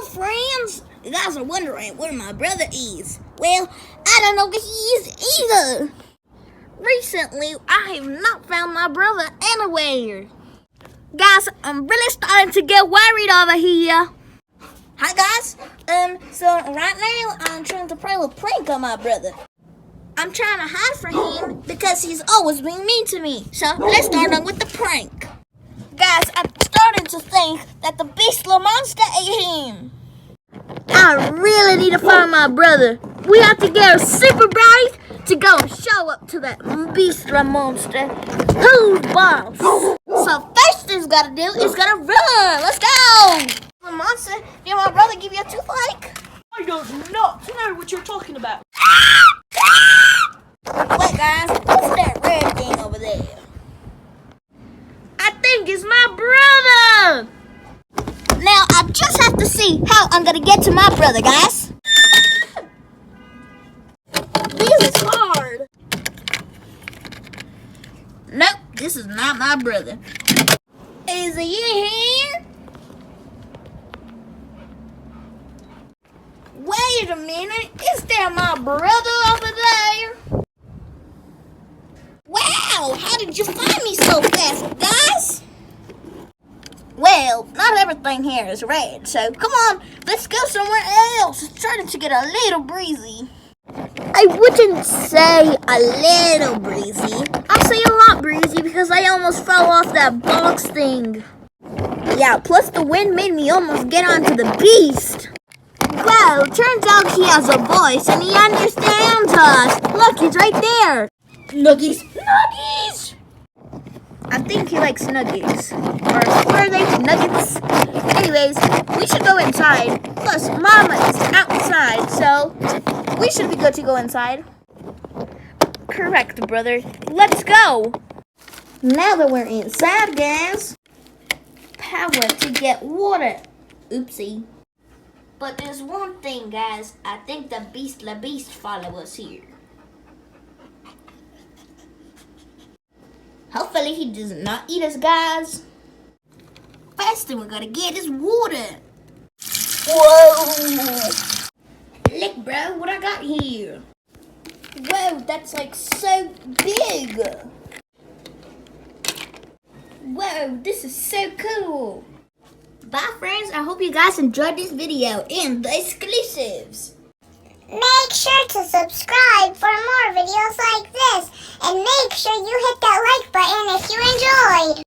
friends, you guys are wondering where my brother is. Well, I don't know where he is either. Recently, I have not found my brother anywhere. Guys, I'm really starting to get worried over here. Hi guys, so right now I'm trying to play a prank on my brother. I'm trying to hide from him because he's always being mean to me. So let's start on with the prank. Guys, I'm starting to think that the beastly monster ate him. I really need to find my brother. We have to get a super bright to go and show up to that beastly monster. Who's boss? So first thing he's gotta do is gotta run. Let's go. The monster, did my brother give you a toothache? I do not know what you're talking about. Wait guys, what's that red thing over there? I think it's my brother. Now I just have to see how I'm gonna get to my brother, guys. This is hard. Nope, this is not my brother. Is he here? Wait a minute, is that my brother over there? Wow, how did you find me so fast, guys? Well, not everything here is red, so come on, let's go somewhere else. It's starting to get a little breezy. I wouldn't say a little breezy. I'll say a lot breezy because I almost fell off that box thing. Yeah, plus the wind made me almost get onto the beast. Well, turns out he has a voice and he understands us. Look, he's right there. Nuggies. Nuggies! I think he likes nuggies. Or were they nuggets? Anyways, we should go inside. Plus, Mama is outside, so we should be good to go inside. Correct, brother. Let's go. Now that we're inside, guys, power to get water. Oopsie. But there's one thing, guys. I think the beast follow us here. Hopefully he does not eat us, guys. First thing we're gonna get is water. Whoa! Look, bro, what I got here. Whoa, that's like so big. Whoa, this is so cool. Bye, friends. I hope you guys enjoyed this video and the exclusives. Make sure to subscribe for more videos like this, and make sure you hit that like button if you enjoyed.